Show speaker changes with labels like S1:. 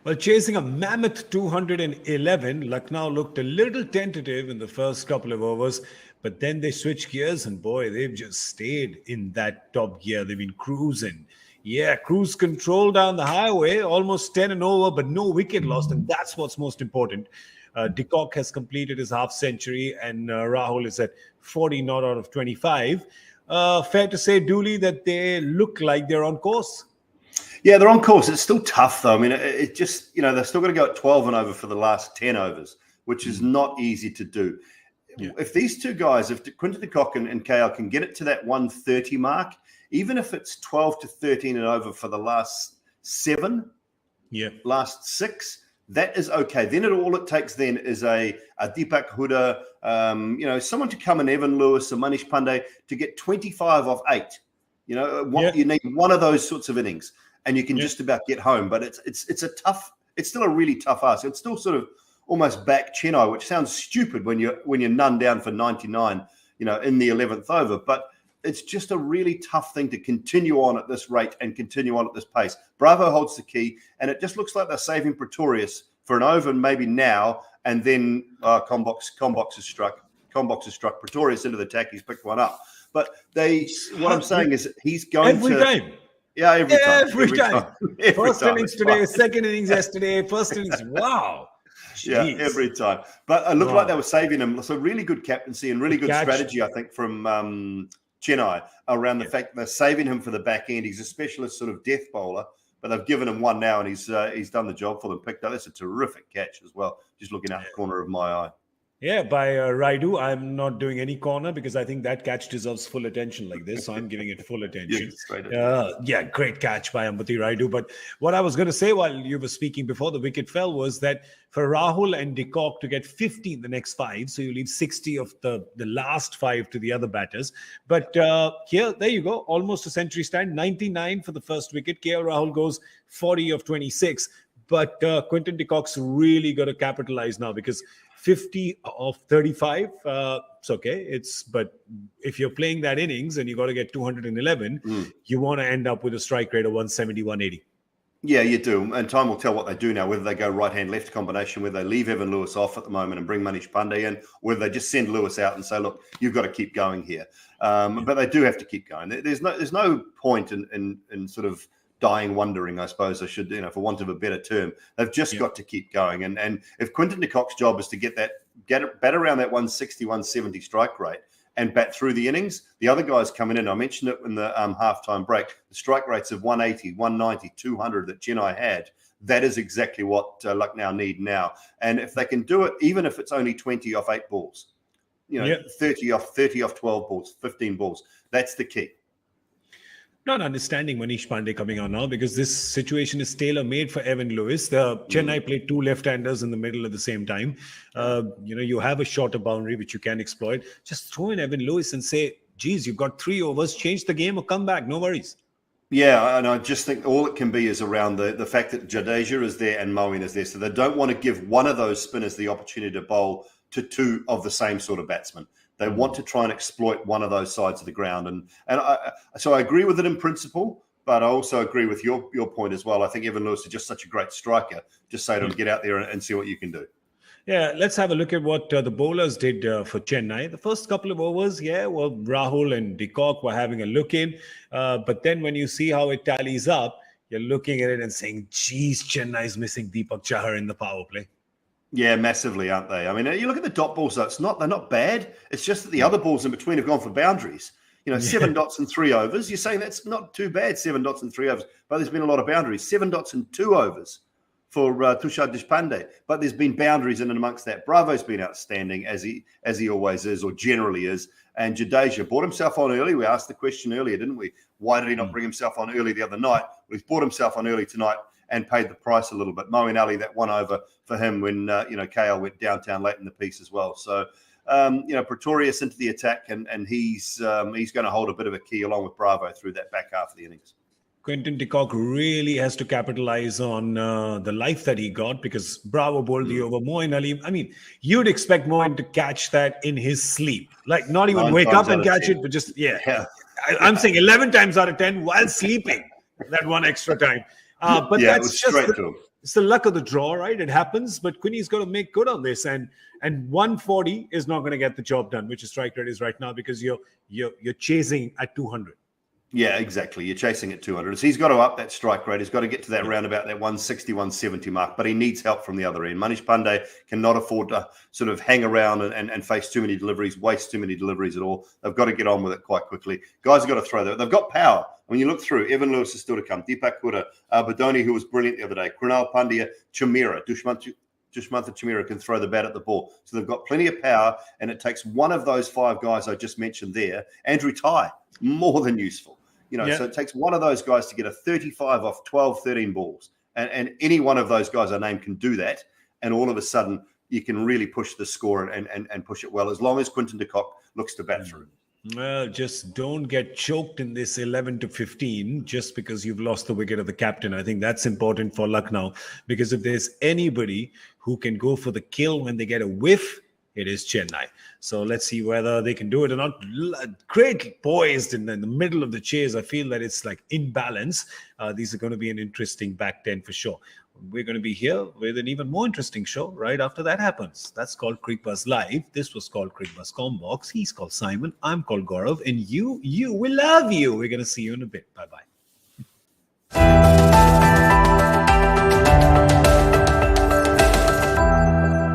S1: Well, chasing a mammoth 211, Lucknow looked a little tentative in the first couple of overs, but then they switched gears and boy, they've just stayed in that top gear. They've been cruising. Yeah, cruise control down the highway, almost 10 and over, but no wicket lost, and that's what's most important. De Kock has completed his half century, and Rahul is at 40 not out of 25. Fair to say, Dooley, that they look like they're on course.
S2: Yeah, they're on course. It's still tough, though. I mean, it just, they're still going to go at 12 and over for the last 10 overs, which is not easy to do. Yeah. If these two guys, if Quinton de Kock and KL can get it to that 130 mark, even if it's 12 to 13 and over for the last 7, last 6, that is okay. Then all it takes then is a Deepak Huda, someone to come in, Evan Lewis or Manish Pandey, to get 25 off 8. You need one of those sorts of innings, and you can just about get home. But it's still a really tough ask. It's still sort of almost back Chennai, which sounds stupid when you're none down for 99, in the 11th over. But it's just a really tough thing to continue on at this rate and continue on at this pace. Bravo holds the key, and it just looks like they're saving Pretorius for an over maybe now, and then Comm Box has struck. Comm Box has struck Pretorius into the tack. He's picked one up. But what I'm saying is he's going
S1: every time.
S2: Yeah, every time.
S1: First innings today, second innings yesterday, first innings. Wow. Jeez.
S2: Yeah, every time. But it looked like they were saving him. So really good captaincy and really good strategy, I think, from Chennai around the fact they're saving him for the back end. He's a specialist sort of death bowler, but they've given him one now, and he's done the job for them. Picked up. That's a terrific catch as well. Just looking out the corner of my eye.
S1: Yeah, by Raidu, I'm not doing any corner because I think that catch deserves full attention like this. So I'm giving it full attention. Great catch by Ambati Raidu. But what I was going to say while you were speaking before the wicket fell was that for Rahul and de Kock to get 50 in the next 5, so you leave 60 of the last 5 to the other batters. But there you go, almost a century stand, 99 for the first wicket. KL Rahul goes 40 of 26. But Quinton de Kock's really got to capitalize now because 50 of 35, it's okay. But if you're playing that innings and you got to get 211, you want to end up with a strike rate of 170, 180.
S2: Yeah, you do. And time will tell what they do now, whether they go right-hand-left combination, whether they leave Evan Lewis off at the moment and bring Manish Pandey in, whether they just send Lewis out and say, look, you've got to keep going here. But they do have to keep going. There's no point in sort of dying wondering, I suppose I should, for want of a better term. They've just got to keep going. And if Quinton de Kock's job is to get bat around that 160, 170 strike rate and bat through the innings, the other guys coming in, I mentioned it in the halftime break, the strike rates of 180, 190, 200 that Chennai had, that is exactly what Lucknow need now. And if they can do it, even if it's only 20 off 8 balls, 30 off 12 balls, 15 balls, that's the key.
S1: Not understanding Manish Pandey coming on now because this situation is tailor-made for Evan Lewis. Chennai played 2 left-handers in the middle at the same time. You have a shorter boundary which you can exploit. Just throw in Evan Lewis and say, geez, you've got 3 overs, change the game or come back. No worries.
S2: Yeah, and I just think all it can be is around the fact that Jadeja is there and Moeen is there. So they don't want to give one of those spinners the opportunity to bowl to 2 of the same sort of batsmen. They want to try and exploit one of those sides of the ground. So I agree with it in principle, but I also agree with your point as well. I think Evan Lewis is just such a great striker. Just say to him, get out there and see what you can do.
S1: Yeah, let's have a look at what the bowlers did for Chennai. The first couple of overs, Rahul and de Kock were having a look in. But then when you see how it tallies up, you're looking at it and saying, geez, Chennai's missing Deepak Chahar in the power play.
S2: Yeah, massively, aren't they? I mean, you look at the dot balls, though, they're not bad. It's just that the other balls in between have gone for boundaries. 7 dots and 3 overs. You're saying that's not too bad, 7 dots and 3 overs. But there's been a lot of boundaries. 7 dots and 2 overs for Tushar Deshpande. But there's been boundaries in and amongst that. Bravo's been outstanding, as he always is, or generally is. And Jadeja brought himself on early. We asked the question earlier, didn't we? Why did he not bring himself on early the other night? Well, he's brought himself on early tonight and paid the price a little bit. Moeen Ali, that one over for him when, KL went downtown late in the piece as well. So, Pretorius into the attack, and he's going to hold a bit of a key along with Bravo through that back half of the innings.
S1: Quinton de Kock really has to capitalize on the life that he got because Bravo bowled the over. Moeen Ali, I mean, you'd expect Moeen to catch that in his sleep. Like, not even wake up and catch it, but just, I'm saying 11 times out of 10 while sleeping, that one extra time. But
S2: it was straight to him.
S1: it's the luck of the draw, right? It happens, but Quinny's got to make good on this, and 140 is not going to get the job done, which is strike rate is right now, because you're chasing at 200.
S2: Yeah, exactly. You're chasing at 200. So he's got to up that strike rate. He's got to get to that round about that 160, 170 mark, but he needs help from the other end. Manish Pandey cannot afford to sort of hang around and face too many deliveries, waste too many deliveries at all. They've got to get on with it quite quickly. Guys have got to throw that. They've got power. When you look through, Evan Lewis is still to come. Deepak Hooda, Badoni, who was brilliant the other day, Krunal Pandya, Chamira, Dushmantha Chamira can throw the bat at the ball. So they've got plenty of power, and it takes one of those 5 guys I just mentioned there. Andrew Ty, more than useful. So it takes one of those guys to get a 35 off 12, 13 balls. And any one of those guys I named can do that. And all of a sudden, you can really push the score and push it well, as long as Quinton de Kock looks to bat through.
S1: Well, just don't get choked in this 11-15 just because you've lost the wicket of the captain. I think that's important for Lucknow, because if there's anybody who can go for the kill when they get a whiff, it is Chennai. So let's see whether they can do it or not. Great poised in the middle of the chase. I feel that it's like in balance. These are going to be an interesting back 10 for sure. We're going to be here with an even more interesting show right after that happens. That's called Cricbuzz Live. This was called Cricbuzz Comm Box. He's called Simon. I'm called Gaurav. And we love you. We're going to see you in a bit. Bye-bye.